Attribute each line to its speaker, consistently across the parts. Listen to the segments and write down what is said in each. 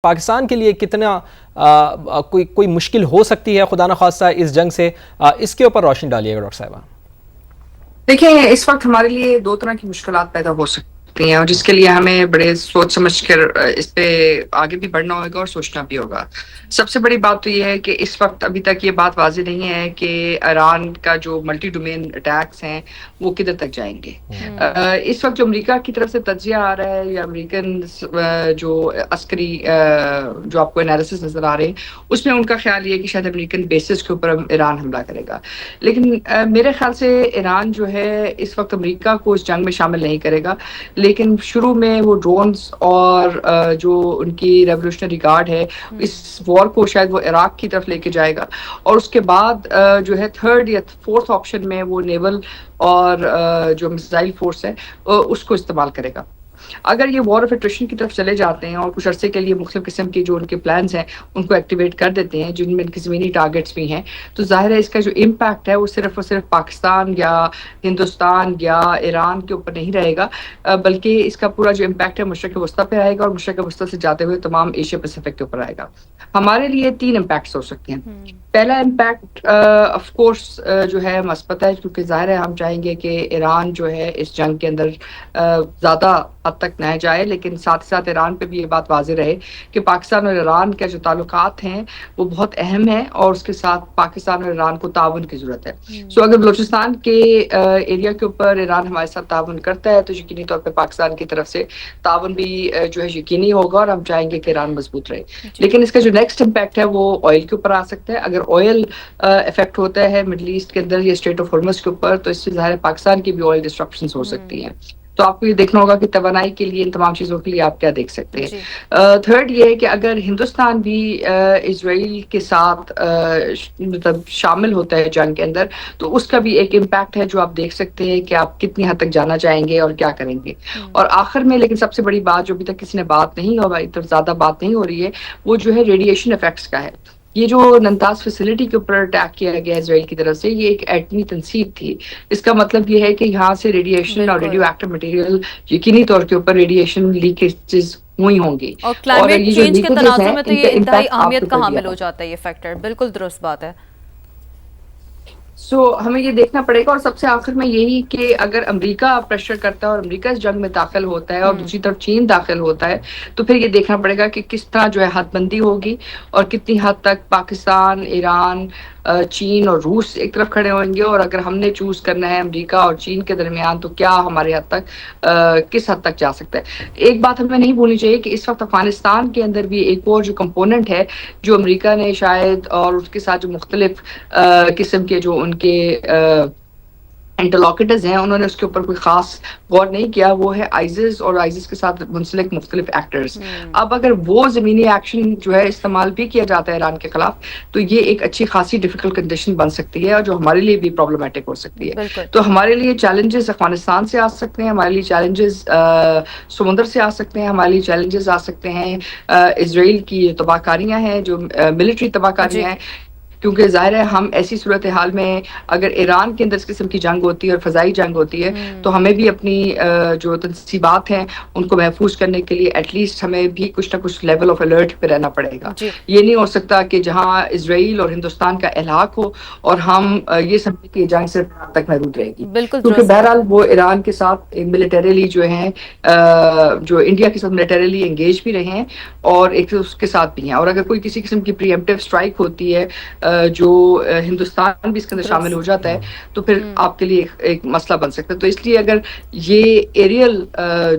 Speaker 1: پاکستان کے لیے کتنا کوئی مشکل ہو سکتی ہے خدا نخواستہ اس جنگ سے، اس کے اوپر روشنی ڈالیے گا ڈاکٹر صاحبہ۔
Speaker 2: دیکھیں، اس وقت ہمارے لیے دو طرح کی مشکلات پیدا ہو سکتی ہیں اور جس کے لیے ہمیں بڑے سوچ سمجھ کر اس پہ آگے بھی بڑھنا ہوگا اور سوچنا بھی ہوگا۔ سب سے بڑی بات تو یہ ہے کہ اس وقت ابھی تک یہ بات واضح نہیں ہے کہ ایران کا جو ملٹی ڈومین اٹیکس ہیں وہ کدھر تک جائیں گے۔ اس وقت جو امریکہ کی طرف سے تجزیہ آ رہا ہے یا امریکن جو عسکری جو آپ کو انالیسس نظر آ رہے ہیں، اس میں ان کا خیال یہ ہے کہ شاید امریکن بیسز کے اوپر ایران حملہ کرے گا، لیکن میرے خیال سے ایران جو ہے اس وقت امریکہ کو اس جنگ میں شامل نہیں کرے گا، لیکن شروع میں وہ ڈرونز اور جو ان کی ریولوشنری گارڈ ہے اس وار کو شاید وہ عراق کی طرف لے کے جائے گا، اور اس کے بعد جو ہے تھرڈ یا فورتھ آپشن میں وہ نیول اور جو میزائل فورس ہے اس کو استعمال کرے گا۔ اگر یہ وار آف ایٹریشن کی طرف چلے جاتے ہیں اور کچھ عرصے کے لیے مختلف قسم کی جو ان کے پلانز ہیں ان کو ایکٹیویٹ کر دیتے ہیں، جن میں ان کی زمینی ٹارگٹس بھی ہیں، تو ظاہر ہے اس کا جو امپیکٹ ہے وہ صرف اور صرف پاکستان یا ہندوستان یا ایران کے اوپر نہیں رہے گا، بلکہ اس کا پورا جو امپیکٹ ہے مشرق وسطیٰ پہ آئے گا اور مشرق وسطیٰ سے جاتے ہوئے تمام ایشیا پیسیفک کے اوپر آئے گا۔ ہمارے لیے 3 امپیکٹس ہو سکتے ہیں۔ پہلا امپیکٹ آف کورس جو ہے مثبت ہے، کیونکہ ظاہر ہے ہم چاہیں گے کہ ایران جو ہے اس جنگ کے اندر زیادہ حد تک نہ جائے، لیکن ساتھ ساتھ ایران پہ بھی یہ بات واضح رہے کہ پاکستان اور ایران کے جو تعلقات ہیں وہ بہت اہم ہیں اور اس کے ساتھ پاکستان اور ایران کو تعاون کی ضرورت ہے۔ سو اگر بلوچستان کے ایریا کے اوپر ایران ہمارے ساتھ تعاون کرتا ہے تو یقینی طور پہ پاکستان کی طرف سے تعاون بھی جو ہے یقینی ہوگا اور ہم چاہیں گے کہ ایران مضبوط رہے۔ لیکن اس کا جو نیکسٹ امپیکٹ ہے وہ آئل کے اوپر آ سکتا ہے۔ اگر آئل افیکٹ ہوتا ہے مڈل ایسٹ کے اندر یا اسٹریٹ آف ہارمز کے اوپر تو اس سے ظاہر ہے پاکستان کی بھی آئل ڈسٹرپشنز ہو سکتی ہیں۔ تو آپ کو یہ دیکھنا ہوگا کہ توانائی کے لیے ان تمام چیزوں کے لیے آپ کیا دیکھ سکتے ہیں۔ تھرڈ یہ ہے کہ اگر ہندوستان بھی اسرائیل کے ساتھ مطلب شامل ہوتا ہے جنگ کے اندر تو اس کا بھی ایک امپیکٹ ہے جو آپ دیکھ سکتے ہیں کہ آپ کتنی حد تک جانا چاہیں گے اور کیا کریں گے۔ اور آخر میں لیکن سب سے بڑی بات جو ابھی تک کسی نے بات نہیں ہو زیادہ بات نہیں ہو رہی ہے وہ جو ہے ریڈیشن افیکٹس کا ہے۔ یہ جو ننتاز فیسلٹی کے اوپر اٹیک کیا گیا اسرائیل کی طرف سے، یہ ایک ایٹمی تنصیب تھی۔ اس کا مطلب یہ ہے کہ یہاں سے ریڈیشن اور ریڈیو ایکٹیو مٹیریل یقینی طور کے اوپر ریڈیشن لیکیجز ہوئی ہوں گی،
Speaker 3: اور کلائمیٹ چینج کے تناظر میں تو یہ انتہائی اہمیت کا حامل ہو جاتا ہے یہ فیکٹر۔ بالکل درست بات ہے۔
Speaker 2: ہمیں یہ دیکھنا پڑے گا، اور سب سے آخر میں یہی کہ اگر امریکہ پریشر کرتا ہے اور امریکہ اس جنگ میں داخل ہوتا ہے اور دوسری طرف چین داخل ہوتا ہے تو پھر یہ دیکھنا پڑے گا کہ کس طرح جو ہے حد بندی ہوگی اور کتنی حد تک پاکستان، ایران، چین اور روس ایک طرف کھڑے ہوئیں گے، اور اگر ہم نے چوز کرنا ہے امریکہ اور چین کے درمیان تو کیا ہمارے حد تک کس حد تک جا سکتا ہے۔ ایک بات ہمیں نہیں بھولنی چاہیے کہ اس وقت افغانستان کے اندر بھی ایک اور جو کمپوننٹ ہے جو امریکہ نے شاید اور اس کے ساتھ جو مختلف قسم کے جو ان کے انٹرلاکٹرز ہیں انہوں نے اس کے اوپر کوئی خاص غور نہیں کیا، وہ ہے آئیزس اور آئیزس کے ساتھ منسلک مختلف ایکٹرز۔ اب اگر وہ زمینی ایکشن جو ہے استعمال بھی کیا جاتا ہے ایران کے خلاف تو یہ ایک اچھی خاصی ڈیفیکلٹ کنڈیشن بن سکتی ہے اور جو ہمارے لیے بھی پرابلمٹک ہو سکتی ہے۔ تو ہمارے لیے چیلنجز افغانستان سے آ سکتے ہیں، ہمارے لیے چیلنجز سمندر سے آ سکتے ہیں، ہمارے لیے چیلنجز آ سکتے ہیں اسرائیل کی تباہ کاریاں ہیں، جو ملٹری تباہ کاریاں ہیں، کیونکہ ظاہر ہے ہم ایسی صورتحال میں اگر ایران کے اندر اس قسم کی جنگ ہوتی ہے اور فضائی جنگ ہوتی ہے تو ہمیں بھی اپنی جو تنصیبات ہیں ان کو محفوظ کرنے کے لیے ایٹ لیسٹ ہمیں بھی کچھ نہ کچھ لیول آف الرٹ پہ رہنا پڑے گا۔ یہ نہیں ہو سکتا کہ جہاں اسرائیل اور ہندوستان کا الحاق ہو اور ہم یہ سمجھیں کہ جنگ صرف یہاں تک محدود رہے گی، کیونکہ بہرحال وہ ایران کے ساتھ ملیٹریلی جو ہیں جو انڈیا کے ساتھ ملیٹریلی انگیج بھی رہے ہیں اور ایک اس کے ساتھ بھی ہیں، اور اگر کوئی کسی قسم کی پری ایمپٹیو اسٹرائک ہوتی ہے جو ہندوستان بھی اس کے اندر شامل ہو جاتا ہے تو پھر آپ کے لیے ایک مسئلہ بن سکتا ہے۔ تو اس لیے اگر یہ ایریل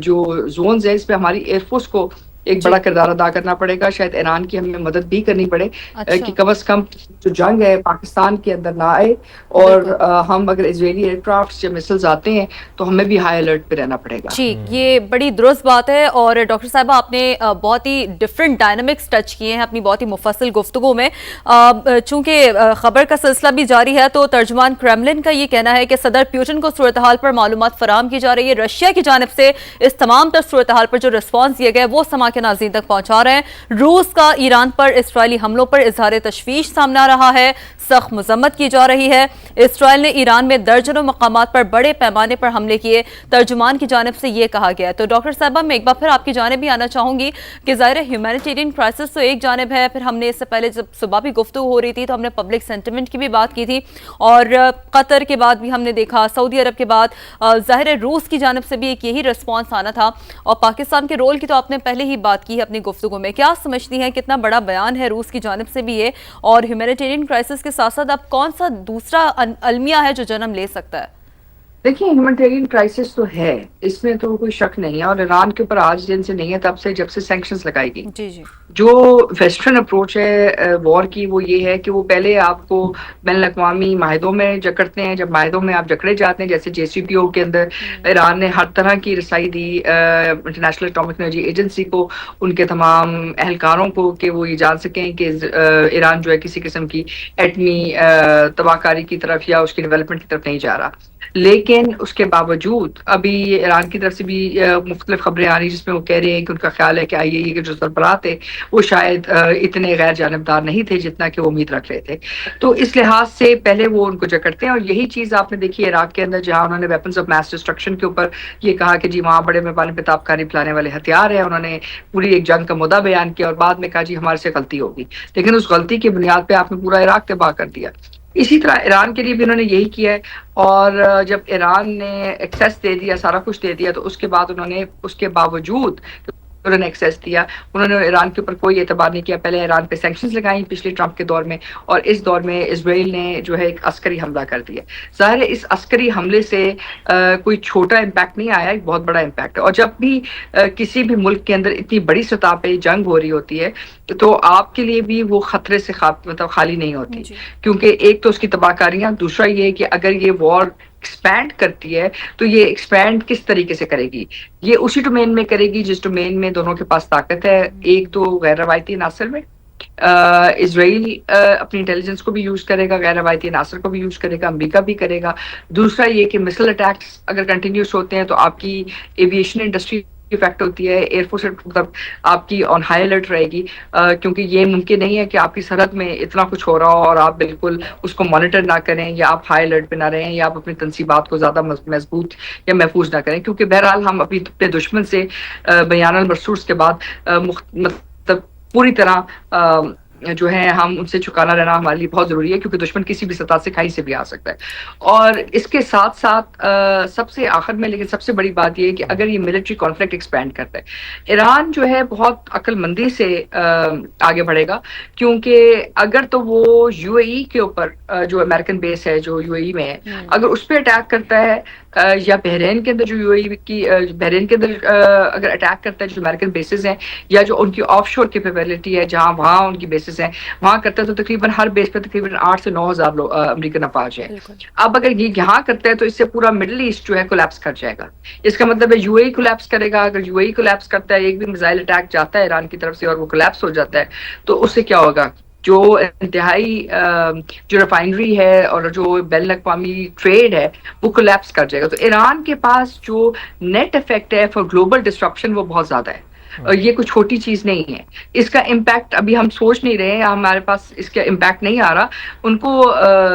Speaker 2: جو زونز ہیں اس پہ ہماری ایئر فورس کو ایک بڑا کردار ادا کرنا پڑے گا، شاید ایران کی ہمیں مدد بھی کرنی پڑے کہ کم از کم جو جنگ ہے پاکستان کے اندر نہ آئے، اور ہم اگر اسرائیلی ایئر کرافٹس یا میسلز آتے ہیں تو ہمیں بھی ہائی الرٹ پہ رہنا پڑے گا۔
Speaker 3: جی، یہ بڑی درست بات ہے، اور ڈاکٹر صاحبہ آپ نے بہت ہی ڈیفرنٹ ڈائنامکس ٹچ کیے ہیں اپنی بہت ہی مفصل گفتگو میں۔ چونکہ خبر کا سلسلہ بھی جاری ہے تو ترجمان کرملن کا یہ کہنا ہے کہ صدر پیوٹن کو صورتحال پر معلومات فراہم کی جا رہی ہے، رشیا کی جانب سے اس تمام تر صورتحال پر جو رسپانس دیا گیا وہ سما کے ناظرین تک پہنچا رہے ہیں۔ روس کا ایران پر اسرائیلی حملوں پر اظہار تشویش سامنے آ رہا ہے، سخت مذمت کی جا رہی ہے۔ اسرائیل نے ایران میں درجنوں مقامات پر بڑے پیمانے پر حملے کیے، ترجمان کی جانب سے یہ کہا گیا ہے۔ تو ڈاکٹر صاحبہ میں ایک بار پھر آپ کی جانب بھی آنا چاہوں گی کہ ظاہر ہیومینیٹیرین کرائسس تو ایک جانب ہے، پھر ہم نے اس سے پہلے جب صبح بھی گفتگو ہو رہی تھی تو ہم نے پبلک سینٹیمنٹ کی بھی بات کی تھی، اور قطر کے بعد بھی ہم نے دیکھا، سعودی عرب کے بعد ظاہر ہے روس کی جانب سے بھی ایک یہی رسپانس آنا تھا، اور پاکستان کے رول کی تو آپ نے پہلے ہی بات کی ہے اپنی گفتگو میں۔ کیا سمجھتی ہیں کتنا بڑا بیان ہے روس کی جانب سے بھی یہ، اور ہیومینیٹیرین کرائسس کے ساتھ ساتھ اب کون سا دوسرا المیہ ہے جو جنم لے سکتا ہے؟
Speaker 2: دیکھیں ہیومینٹیرین کرائسس تو ہے، اس میں تو کوئی شک نہیں ہے، اور ایران کے اوپر آج دن سے نہیں ہے، تب سے جب سے سینکشنز لگائی گئی۔
Speaker 3: جی جی
Speaker 2: جو ویسٹرن اپروچ ہے وار کی وہ یہ ہے کہ وہ پہلے آپ کو بین الاقوامی معاہدوں میں جکڑتے ہیں، جب معاہدوں میں آپ جکڑے جاتے ہیں، جیسے JCPOA کے اندر ایران نے ہر طرح کی رسائی the international atomic energy agency کو، ان کے تمام اہلکاروں کو، کہ وہ یہ جان سکیں کہ ایران جو ہے کسی قسم کی ایٹمی تباہ کاری کی طرف یا اس کی ڈیولپمنٹ کی طرف نہیں جا رہا۔ لیکن اس کے باوجود ابھی ایران کی طرف سے بھی مختلف خبریں آ رہی جس میں وہ کہہ رہے ہیں کہ ان کا خیال ہے کہ IAEA کے جو سربراہ تھے وہ شاید اتنے غیر جانبدار نہیں تھے جتنا کہ وہ امید رکھ رہے تھے۔ تو اس لحاظ سے پہلے وہ ان کو جکڑتے ہیں، اور یہی چیز آپ نے دیکھی عراق کے اندر، جہاں انہوں نے ویپنز آف میس ڈسٹرکشن کے اوپر یہ کہا کہ جی وہاں بڑے پیمانے پہ تابکاری پھیلانے والے ہتھیار ہیں، انہوں نے پوری ایک جنگ کا مدعا بیان کیا، اور بعد میں کہا جی ہمارے سے غلطی ہوگی، لیکن اس غلطی کی بنیاد پہ آپ نے پورا عراق تباہ کر دیا۔ اسی طرح ایران کے لیے بھی انہوں نے یہی کیا ہے، اور جب ایران نے ایکسیس دے دیا، سارا کچھ دے دیا، تو اس کے بعد انہوں نے اس کے باوجود انہوں نے ایکسیس دیا، انہوں نے ایران کے اوپر کوئی اعتبار نہیں کیا۔ پہلے ایران پہ سینکشنز لگائیں پچھلے ٹرمپ کے دور میں، اور اس دور میں اسرائیل نے جو ہے ایک عسکری حملہ کر دیا۔ ظاہر ہے اس عسکری حملے سے کوئی چھوٹا امپیکٹ نہیں آیا، ایک بہت بڑا امپیکٹ ہے۔ اور جب بھی کسی بھی ملک کے اندر اتنی بڑی سطح پہ جنگ ہو رہی ہوتی ہے تو آپ کے لیے بھی وہ خطرے سے مطلب خالی نہیں ہوتی، کیونکہ ایک تو اس کی تباہ کاریاں، دوسرا یہ کہ اگر یہ وار ایکسپینڈ کرتی ہے تو یہ ایکسپینڈ کس طریقے سے کرے گی؟ یہ اسی ڈومین میں کرے گی جس ڈومین میں دونوں کے پاس طاقت ہے۔ ایک تو غیر روایتی عناصر میں، اسرائیل اپنی انٹیلیجنس کو بھی یوز کرے گا، غیر روایتی عناصر کو بھی یوز کرے گا، امریکہ بھی کرے گا۔ دوسرا یہ کہ مسل اٹیکس اگر کنٹینیوس ہوتے ہیں تو آپ کی ایویشن انڈسٹری افیکٹ ہوتی ہے، ایئر فورس مطلب آپ کی آن ہائی الرٹ رہے گی، کیونکہ یہ ممکن نہیں ہے کہ آپ کی سرحد میں اتنا کچھ ہو رہا ہو اور آپ بالکل اس کو مانیٹر نہ کریں، یا آپ ہائی الرٹ پہ نہ رہیں، یا آپ اپنی تنصیبات کو زیادہ مضبوط یا محفوظ نہ کریں، کیونکہ بہرحال ہم اپنے دشمن سے بیان المرصوص کے بعد مطلب پوری طرح جو ہے ہم ان سے چکانا رہنا ہمارے لیے بہت ضروری ہے، کیونکہ دشمن کسی بھی سطح سے کہیں سے بھی آ سکتا ہے۔ اور اس کے ساتھ ساتھ سب سے آخر میں لیکن سب سے بڑی بات یہ ہے کہ اگر یہ ملٹری کانفلکٹ ایکسپینڈ کرتا ہے، ایران جو ہے بہت عقل مندی سے آگے بڑھے گا، کیونکہ اگر تو وہ UAE کے اوپر جو امریکن بیس ہے جو UAE میں ہے، اگر اس پہ اٹیک کرتا ہے، یا بحرین کے اندر جو UAE کی بحرین کے اندر اگر اٹیک کرتا ہے جو امریکن بیسز ہیں، یا جو ان کی آف شور کیپیبلٹی ہے جہاں وہاں ان کی بیسز ہیں وہاں کرتا ہے، تو تقریباً ہر بیس پہ تقریباً 8 سے 9 ہزار امریکن افواج ہیں۔ اب اگر یہ یہاں کرتا ہے تو اس سے پورا مڈل ایسٹ جو ہے کولیپس کر جائے گا۔ اس کا مطلب ہے UAE کولیپس کرے گا۔ اگر UAE کولیپس کرتا ہے، ایک بھی میزائل اٹیک جاتا ہے ایران کی طرف سے اور وہ کولیپس ہو جاتا ہے، تو اس سے کیا ہوگا؟ جو انتہائی جو ریفائنری ہے اور جو بین الاقوامی ٹریڈ ہے وہ کولیپس کر جائے گا۔ تو ایران کے پاس جو نیٹ افیکٹ ہے فار گلوبل ڈسٹرپشن وہ بہت زیادہ ہے، اور یہ کوئی چھوٹی چیز نہیں ہے۔ اس کا امپیکٹ ابھی ہم سوچ نہیں رہے ہیں، ہمارے پاس اس کا امپیکٹ نہیں آ رہا۔ ان کو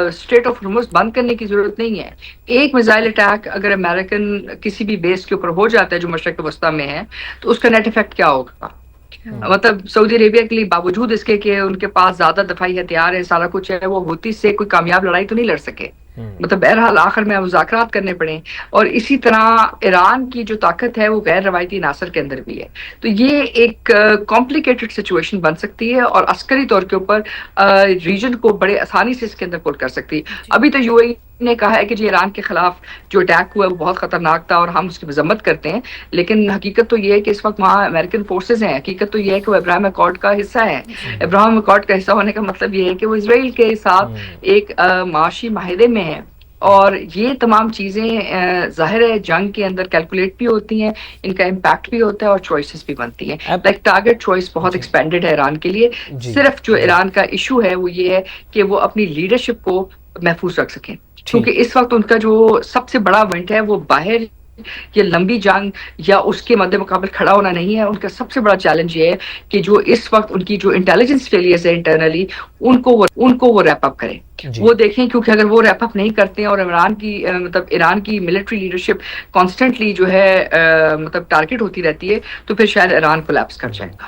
Speaker 2: اسٹریٹ آف ہارمز بند کرنے کی ضرورت نہیں ہے۔ ایک میزائل اٹیک اگر امریکن کسی بھی بیس کے اوپر ہو جاتا ہے جو مشرق وسطیٰ میں ہے، تو اس کا نیٹ افیکٹ کیا ہوگا؟ مطلب سعودی عربیہ کے لیے باوجود اس کے کہ ان کے پاس زیادہ دفاعی ہتھیار ہے، سارا کچھ ہے، وہ ہوتی سے کوئی کامیاب لڑائی تو نہیں لڑ سکے۔ مطلب بہرحال آخر میں مذاکرات کرنے پڑے، اور اسی طرح ایران کی جو طاقت ہے وہ غیر روایتی عناصر کے اندر بھی ہے۔ تو یہ ایک کمپلیکیٹڈ سچویشن بن سکتی ہے، اور عسکری طور کے اوپر ریجن کو بڑے آسانی سے اس کے اندر پل کر سکتی ہے۔ ابھی تو UAE نے کہا ہے کہ جی ایران کے خلاف جو اٹیک ہوا ہے وہ بہت خطرناک تھا اور ہم اس کی مذمت کرتے ہیں، لیکن حقیقت تو یہ ہے کہ اس وقت وہاں امریکن فورسز ہیں۔ حقیقت تو یہ ہے کہ وہ ابراہیم اکارڈ کا حصہ ہے۔ ابراہیم اکارڈ کا حصہ ہونے کا مطلب یہ ہے کہ وہ اسرائیل کے ساتھ ایک معاشی معاہدے میں ہے، اور یہ تمام چیزیں ظاہر ہے جنگ کے اندر کیلکولیٹ بھی ہوتی ہیں، ان کا امپیکٹ بھی ہوتا ہے اور چوائسز بھی بنتی ہیں۔ لائک ٹارگٹ چوائس بہت ایکسپینڈڈ ہے ایران کے لیے۔ صرف جو ایران کا ایشو ہے وہ یہ ہے کہ وہ اپنی لیڈرشپ کو محفوظ رکھ سکیں، کیونکہ اس وقت ان کا جو سب سے بڑا ایونٹ ہے وہ باہر یہ لمبی جنگ یا اس کے مد مقابل کھڑا ہونا نہیں ہے. ان کا سب سے بڑا چیلنج یہ ہے کہ جو اس وقت ان کی جو انٹیلیجنس فیلئرز ہے انٹرنلی, ان کو وہ ریپ اپ کریں. وہ دیکھیں, کیونکہ اگر وہ ریپ اپ نہیں کرتے ہیں اور ایران کی ملٹری لیڈرشپ کانسٹنٹلی جو ہے مطلب ٹارگٹ ہوتی رہتی ہے, تو پھر شاید ایران کولیپس کر جائے گا.